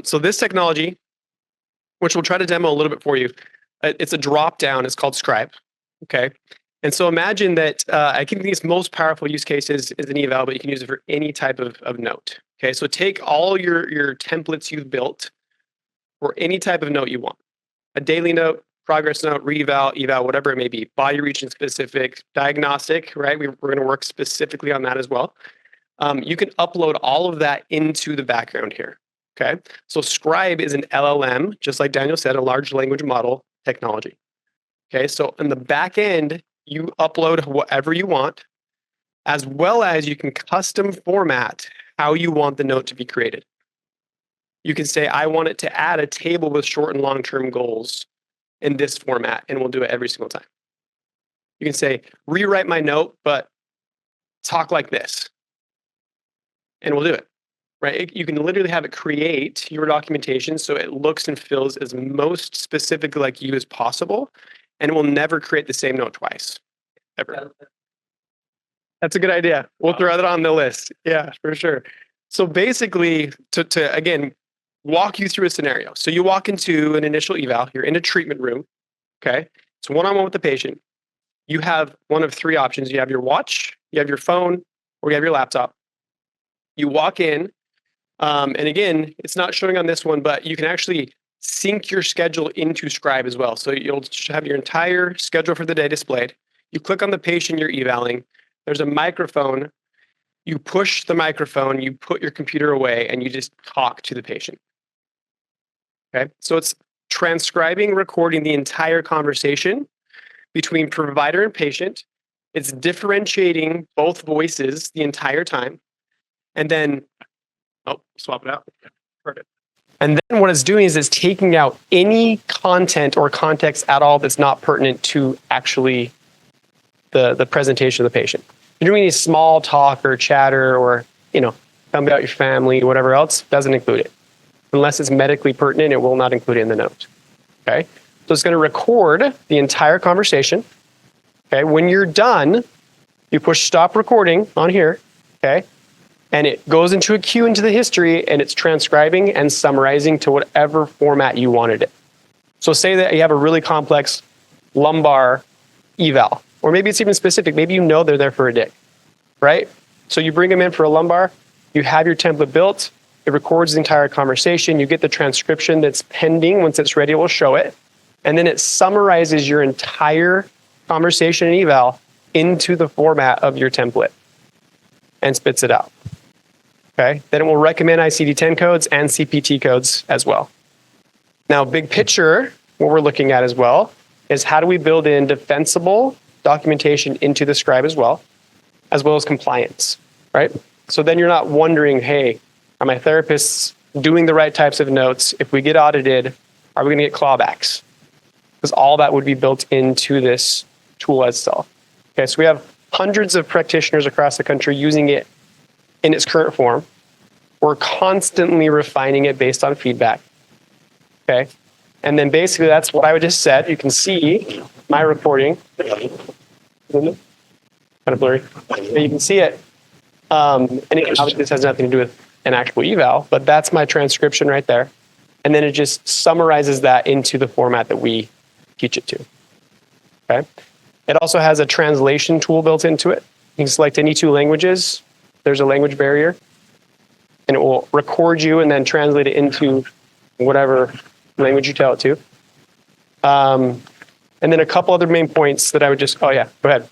So this technology, which we'll try to demo a little bit for you, it's a drop down. It's called Scribe. Okay. And so imagine that I think its most powerful use case is an eval, but you can use it for any type of note. Okay. So take all your templates you've built for any type of note you want. A daily note, progress note, re-eval, eval, whatever it may be. Body region specific, diagnostic, right? We're going to work specifically on that as well. You can upload all of that into the background here. Okay. So Scribe is an LLM, just like Daniel said, a large language model technology. Okay. So in the back end, you upload whatever you want, as well as you can custom format how you want the note to be created. You can say, I want it to add a table with short and long-term goals in this format, and we'll do it every single time. You can say, rewrite my note, but talk like this, and we'll do it, right? You can literally have it create your documentation so it looks and feels as most specifically like you as possible, and it will never create the same note twice, ever. That's a good idea. We'll throw that on the list. Yeah, for sure. So basically, to again, walk you through a scenario. So you walk into an initial eval, you're in a treatment room, okay? It's one-on-one with the patient. You have one of three options. You have your watch, you have your phone, or you have your laptop. You walk in, and again, it's not showing on this one, but you can actually sync your schedule into Scribe as well. So you'll have your entire schedule for the day displayed. You click on the patient you're evaling. There's a microphone. You push the microphone, you put your computer away, and you just talk to the patient. Okay, so it's transcribing, recording the entire conversation between provider and patient. It's differentiating both voices the entire time. And then, swap it out. Perfect. And then what it's doing is it's taking out any content or context at all that's not pertinent to actually the presentation of the patient. If you're doing any small talk or chatter or, tell me about your family, whatever else, doesn't include it. Unless it's medically pertinent, it will not include it in the note. Okay. So it's going to record the entire conversation. Okay. When you're done, you push stop recording on here. Okay. And it goes into a queue into the history, and it's transcribing and summarizing to whatever format you wanted it. So say that you have a really complex lumbar eval, or maybe it's even specific. Maybe they're there for a day, right? So you bring them in for a lumbar, you have your template built, it records the entire conversation, you get the transcription that's pending. Once it's ready, it will show it. And then it summarizes your entire conversation and eval into the format of your template and spits it out. Okay, then it will recommend ICD-10 codes and CPT codes as well. Now, big picture, what we're looking at as well is how do we build in defensible documentation into the Scribe as well as compliance, right? So then you're not wondering, hey, are my therapists doing the right types of notes? If we get audited, are we going to get clawbacks? Because all that would be built into this tool itself. Okay, so we have hundreds of practitioners across the country using it in its current form. We're constantly refining it based on feedback. Okay, and then basically that's what I would just said. You can see my recording. Kind of blurry. But you can see it. And obviously this has nothing to do with an actual eval, but that's my transcription right there. And then it just summarizes that into the format that we teach it to. Okay. It also has a translation tool built into it. You can select any two languages. There's a language barrier, and it will record you and then translate it into whatever language you tell it to. And then a couple other main points that I would just, go ahead.